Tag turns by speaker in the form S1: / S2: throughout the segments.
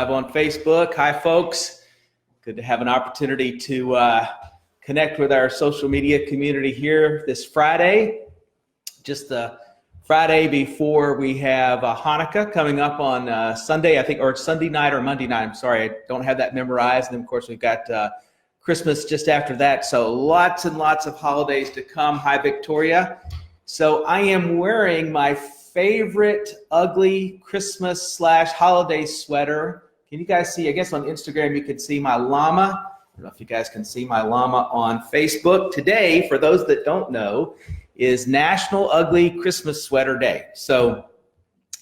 S1: live on Facebook. Hi, folks. Good to have an opportunity to connect with our social media community here this Friday. Just the Friday before we have Hanukkah coming up on Sunday, I think, or Sunday night or Monday night. I'm sorry, I don't have that memorized. And of course, we've got Christmas just after that. So lots and lots of holidays to come. Hi, Victoria. So I am wearing my favorite ugly Christmas / holiday sweater. Can you guys see? I guess on Instagram you can see my llama. I don't know if you guys can see my llama on Facebook. Today, for those that don't know, is National Ugly Christmas Sweater Day. So,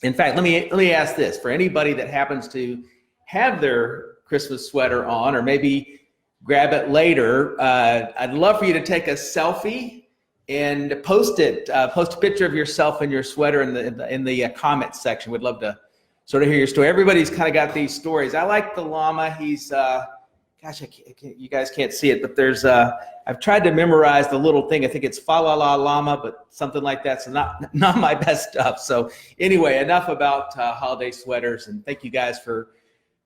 S1: in fact, let me ask this. For anybody that happens to have their Christmas sweater on, or maybe grab it later, I'd love for you to take a selfie and post it. Post a picture of yourself in your sweater in the comments section. We'd love to sort of hear your story. Everybody's kind of got these stories. I like the llama. He's gosh, you guys can't see it, but there's I've tried to memorize the little thing. I think it's fa la la llama, but something like that. So not my best stuff. So anyway, enough about holiday sweaters, and thank you guys for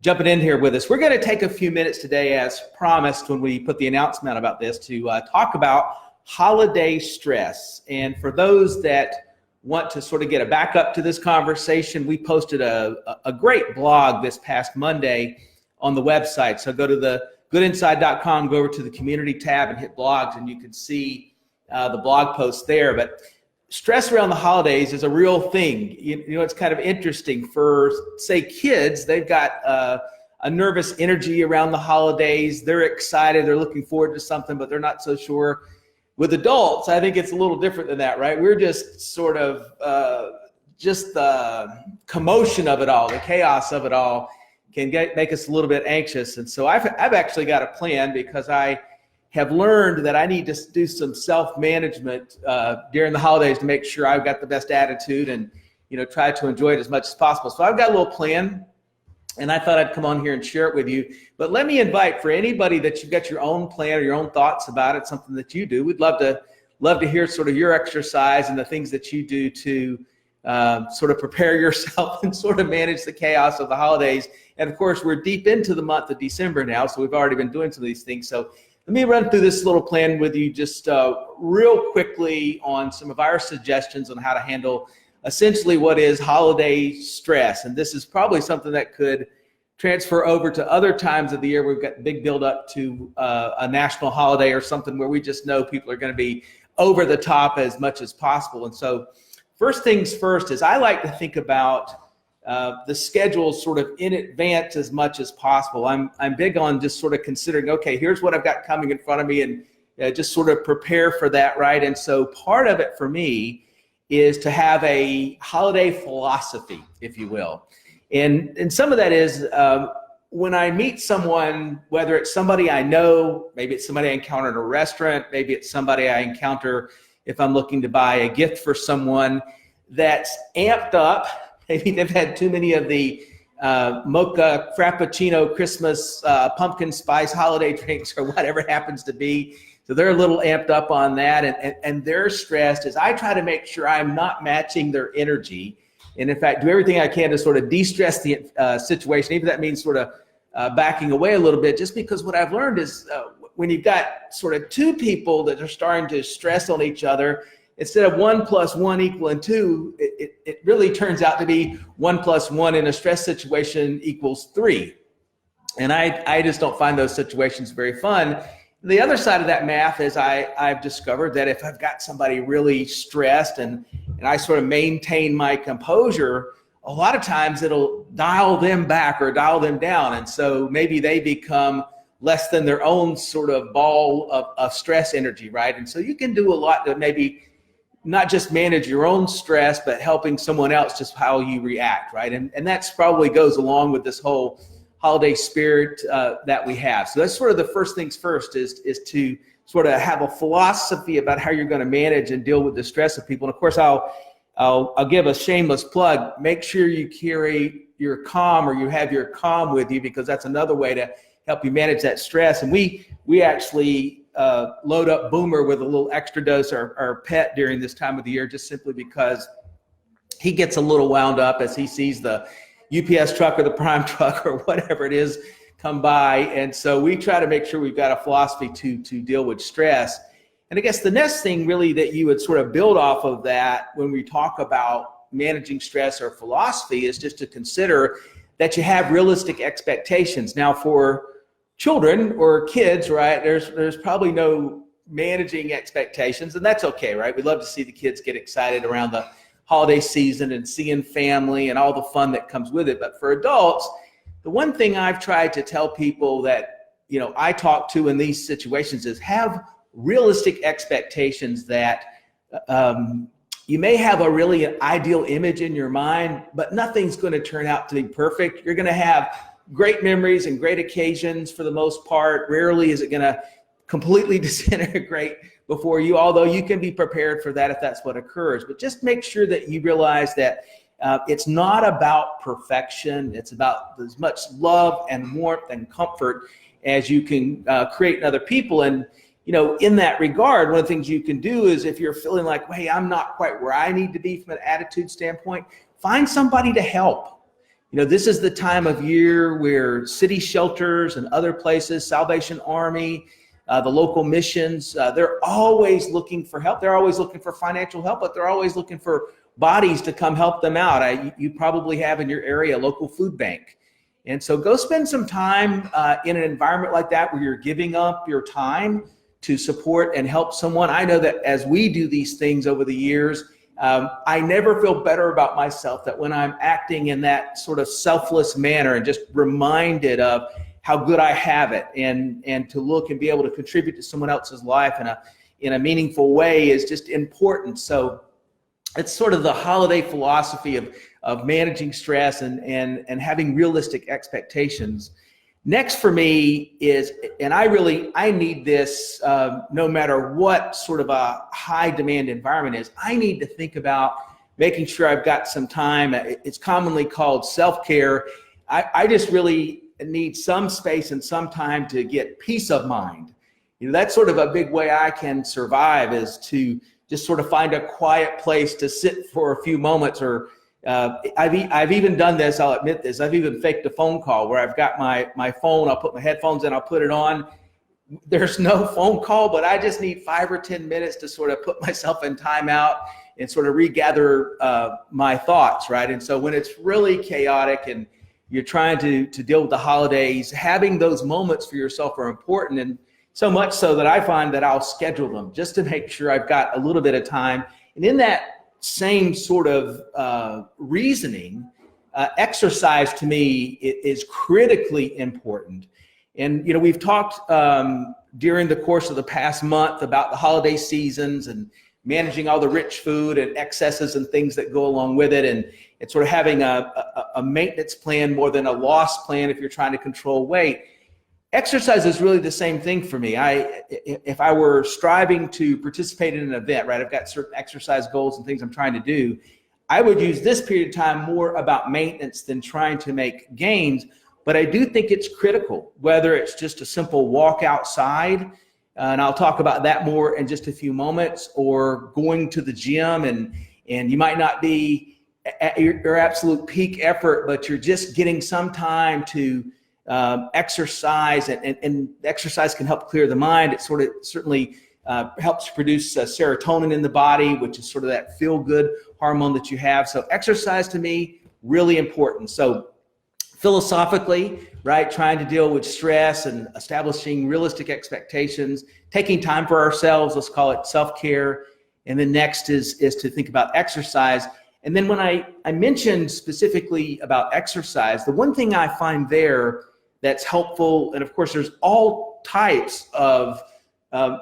S1: jumping in here with us. We're going to take a few minutes today, as promised when we put the announcement about this, to talk about holiday stress. And for those that want to sort of get a backup to this conversation, we posted a great blog this past Monday on the website. So go to the goodinside.com, go over to the community tab and hit blogs, and you can see the blog post there. But stress around the holidays is a real thing. You know, it's kind of interesting for, say, kids. They've got a nervous energy around the holidays. They're excited. They're looking forward to something, but they're not so sure. With adults, I think it's a little different than that, right? We're just sort of just the commotion of it all, the chaos of it all can make us a little bit anxious. And so I've actually got a plan, because I have learned that I need to do some self-management during the holidays to make sure I've got the best attitude and, you know, try to enjoy it as much as possible. So I've got a little plan, and I thought I'd come on here and share it with you. But let me invite, for anybody that you've got your own plan or your own thoughts about it, something that you do, we'd love to hear sort of your exercise and the things that you do to sort of prepare yourself and sort of manage the chaos of the holidays. And of course, we're deep into the month of December now, so we've already been doing some of these things. So let me run through this little plan with you just real quickly on some of our suggestions on how to handle essentially what is holiday stress. And this is probably something that could transfer over to other times of the year. We've got big build up to a national holiday or something where we just know people are going to be over the top as much as possible. And so first things first is I like to think about the schedule sort of in advance as much as possible. I'm big on just sort of considering, okay, here's what I've got coming in front of me, and just sort of prepare for that, right? And so part of it for me is to have a holiday philosophy, if you will. And some of that is when I meet someone, whether it's somebody I know, maybe it's somebody I encounter in a restaurant, maybe it's somebody I encounter if I'm looking to buy a gift for someone that's amped up. Maybe they've had too many of the mocha, frappuccino, Christmas, pumpkin spice holiday drinks, or whatever it happens to be. So they're a little amped up on that, and they're stressed. As I try to make sure I'm not matching their energy, and in fact, do everything I can to sort of de-stress the situation, even if that means sort of backing away a little bit, just because what I've learned is when you've got sort of two people that are starting to stress on each other, instead of 1 + 1 = 2, it really turns out to be 1 + 1 in a stress situation = 3. And I just don't find those situations very fun. The other side of that math is I've discovered that if I've got somebody really stressed and I sort of maintain my composure, a lot of times it'll dial them back or dial them down. And so maybe they become less than their own sort of ball of stress energy, right? And so you can do a lot to maybe not just manage your own stress, but helping someone else, just how you react, right? And that's probably goes along with this whole holiday spirit that we have. So that's sort of the first things first is to sort of have a philosophy about how you're going to manage and deal with the stress of people. And of course, I'll give a shameless plug. Make sure you carry your calm, or you have your calm with you, because that's another way to help you manage that stress. And we actually load up Boomer with a little extra dose, our pet, during this time of the year, just simply because he gets a little wound up as he sees the UPS truck or the Prime truck or whatever it is come by. And so we try to make sure we've got a philosophy to deal with stress. And I guess the next thing really that you would sort of build off of that when we talk about managing stress or philosophy is just to consider that you have realistic expectations. Now for children or kids, right, there's probably no managing expectations, and that's okay, right? We love to see the kids get excited around the holiday season and seeing family and all the fun that comes with it. But for adults, the one thing I've tried to tell people that, I talk to in these situations is have realistic expectations that you may have a really ideal image in your mind, but nothing's going to turn out to be perfect. You're going to have great memories and great occasions for the most part. Rarely is it going to completely disintegrate before you, although you can be prepared for that if that's what occurs. But just make sure that you realize that it's not about perfection. It's about as much love and warmth and comfort as you can create in other people. And in that regard, one of the things you can do is if you're feeling like, hey, I'm not quite where I need to be from an attitude standpoint, find somebody to help. This is the time of year where city shelters and other places, Salvation Army, the local missions, they're always looking for help. They're always looking for financial help, but they're always looking for bodies to come help them out. You probably have in your area a local food bank. And so go spend some time in an environment like that where you're giving up your time to support and help someone. I know that as we do these things over the years, I never feel better about myself that when I'm acting in that sort of selfless manner and just reminded of how good I have it and to look and be able to contribute to someone else's life in a meaningful way is just important. So it's sort of the holiday philosophy of managing stress and having realistic expectations. Next for me is, and I need this no matter what sort of a high demand environment is, I need to think about making sure I've got some time. It's commonly called self-care. I just really need some space and some time to get peace of mind. That's sort of a big way I can survive is to just sort of find a quiet place to sit for a few moments or I've even done this, I'll admit this, I've even faked a phone call where I've got my phone, I'll put my headphones in, I'll put it on. There's no phone call, but I just need 5 or 10 minutes to sort of put myself in timeout and sort of regather my thoughts, right? And so when it's really chaotic and you're trying to deal with the holidays, having those moments for yourself are important. And so much so that I find that I'll schedule them just to make sure I've got a little bit of time. And in that same sort of reasoning, exercise to me is critically important. And, we've talked during the course of the past month about the holiday seasons and managing all the rich food and excesses and things that go along with it. And it's sort of having a maintenance plan more than a loss plan if you're trying to control weight. Exercise is really the same thing for me. If I were striving to participate in an event, right, I've got certain exercise goals and things I'm trying to do, I would use this period of time more about maintenance than trying to make gains. But I do think it's critical, whether it's just a simple walk outside, and I'll talk about that more in just a few moments, or going to the gym and you might not be at your absolute peak effort, but you're just getting some time to exercise, and exercise can help clear the mind. It sort of certainly helps produce serotonin in the body, which is sort of that feel-good hormone that you have. So exercise to me, really important. So philosophically, right, trying to deal with stress and establishing realistic expectations, taking time for ourselves, let's call it self-care. And then next is to think about exercise. And then when I mentioned specifically about exercise, the one thing I find there that's helpful, and of course there's all types of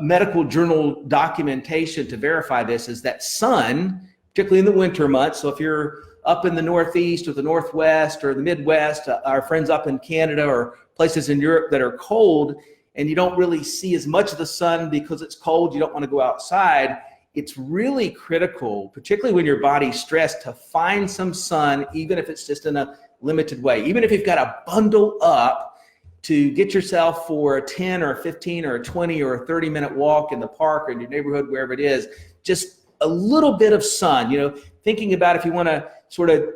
S1: medical journal documentation to verify this, is that sun, particularly in the winter months, so if you're up in the Northeast or the Northwest or the Midwest, our friends up in Canada or places in Europe that are cold, and you don't really see as much of the sun because it's cold, you don't want to go outside, it's really critical, particularly when your body's stressed, to find some sun, even if it's just in a limited way. Even if you've got to bundle up to get yourself for a 10 or a 15 or a 20 or a 30-minute walk in the park or in your neighborhood, wherever it is, just a little bit of sun, thinking about if you want to sort of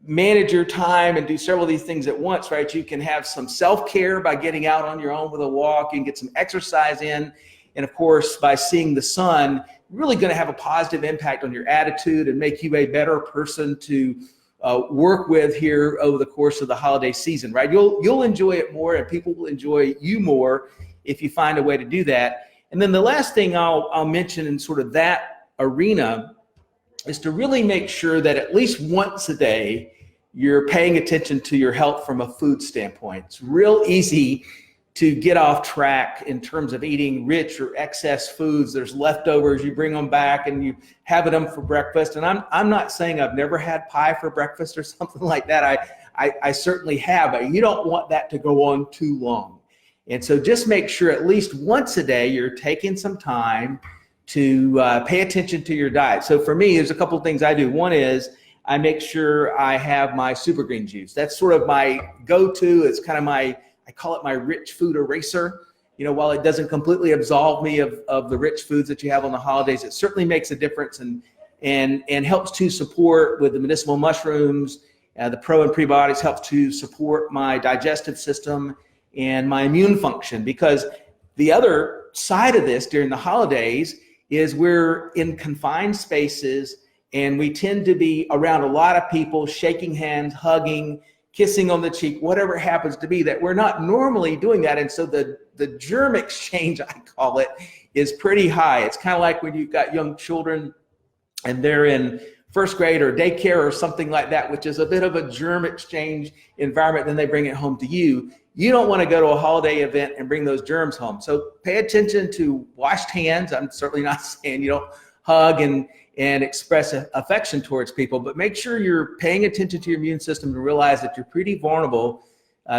S1: manage your time and do several of these things at once, right? You can have some self-care by getting out on your own with a walk. You can get some exercise in. And of course, by seeing the sun, really going to have a positive impact on your attitude and make you a better person to work with here over the course of the holiday season, right? You'll enjoy it more, and people will enjoy you more if you find a way to do that. And then the last thing I'll mention in sort of that arena is to really make sure that at least once a day you're paying attention to your health from a food standpoint. It's real easy to get off track in terms of eating rich or excess foods. There's leftovers, you bring them back and you have them for breakfast. And I'm not saying I've never had pie for breakfast or something like that. I certainly have, but you don't want that to go on too long. And so just make sure at least once a day you're taking some time to pay attention to your diet. So for me, there's a couple of things I do. One is I make sure I have my super green juice. That's sort of my go-to. It's kind of I call it my rich food eraser. You know, while it doesn't completely absolve me of the rich foods that you have on the holidays, it certainly makes a difference and helps to support with the medicinal mushrooms. The pro and prebiotics helps to support my digestive system and my immune function, because the other side of this during the holidays is we're in confined spaces and we tend to be around a lot of people, shaking hands, hugging, kissing on the cheek, whatever it happens to be, that we're not normally doing that. And so the germ exchange, I call it, is pretty high. It's kind of like when you've got young children and they're in first grade or daycare or something like that, which is a bit of a germ exchange environment, then they bring it home to you. You don't want to go to a holiday event and bring those germs home. So pay attention to washed hands. I'm certainly not saying you don't hug and express affection towards people, but make sure you're paying attention to your immune system to realize that you're pretty vulnerable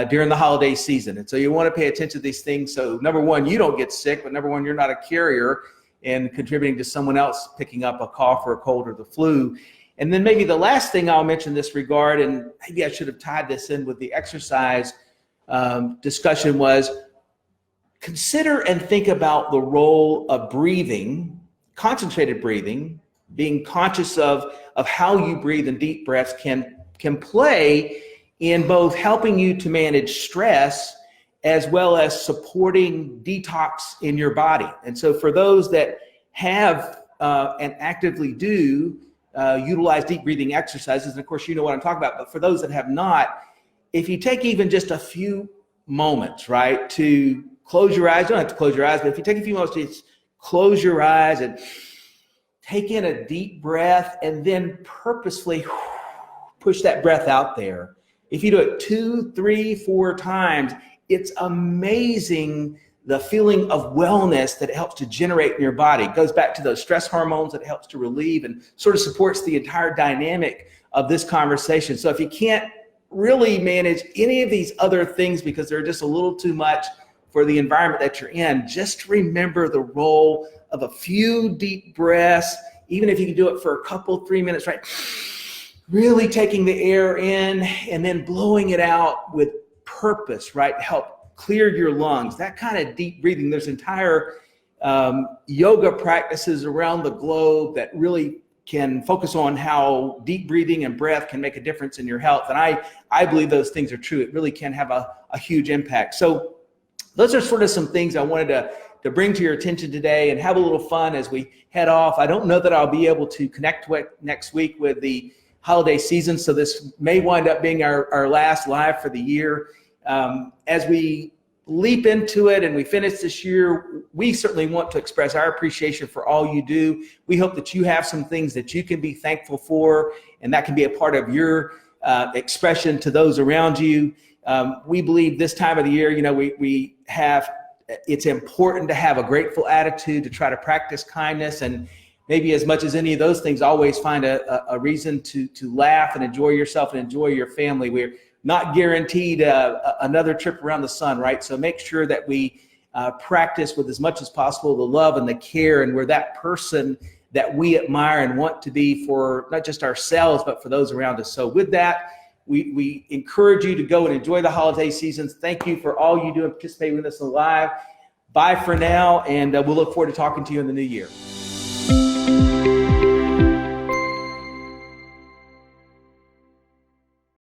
S1: during the holiday season. And so you want to pay attention to these things. So number one, you don't get sick, but number one, you're not a carrier and contributing to someone else picking up a cough or a cold or the flu. And then maybe the last thing I'll mention in this regard, and maybe I should have tied this in with the exercise discussion, was consider and think about the role of breathing, concentrated breathing, being conscious of how you breathe and deep breaths can play in both helping you to manage stress as well as supporting detox in your body. And so for those that have and actively do utilize deep breathing exercises, and of course you know what I'm talking about, but for those that have not, if you take even just a few moments, right, to close your eyes, you don't have to close your eyes, but if you take a few moments to just close your eyes and take in a deep breath and then purposefully push that breath out there. If you do it 2, 3, 4 times, it's amazing the feeling of wellness that it helps to generate in your body. It goes back to those stress hormones that it helps to relieve and sort of supports the entire dynamic of this conversation. So if you can't really manage any of these other things because they're just a little too much for the environment that you're in, just remember the role of a few deep breaths, even if you can do it for a couple, 3 minutes, right? Really taking the air in and then blowing it out with purpose, right? Help clear your lungs. That kind of deep breathing. There's entire yoga practices around the globe that really can focus on how deep breathing and breath can make a difference in your health. And I believe those things are true. It really can have a huge impact. So those are sort of some things I wanted to bring to your attention today and have a little fun as we head off. I don't know that I'll be able to connect next week with the holiday season, so this may wind up being our last live for the year. As we leap into it and we finish this year, we certainly want to express our appreciation for all you do. We hope that you have some things that you can be thankful for, and that can be a part of your expression to those around you. We believe this time of the year, it's important to have a grateful attitude, to try to practice kindness, and maybe as much as any of those things, always find a reason to laugh and enjoy yourself and enjoy your family. We're not guaranteed another trip around the sun, right? So make sure that we practice with as much as possible the love and the care, and we're that person that we admire and want to be for not just ourselves, but for those around us. So with that, we encourage you to go and enjoy the holiday seasons. Thank you for all you do and participate with us live. Bye for now, and we'll look forward to talking to you in the new year.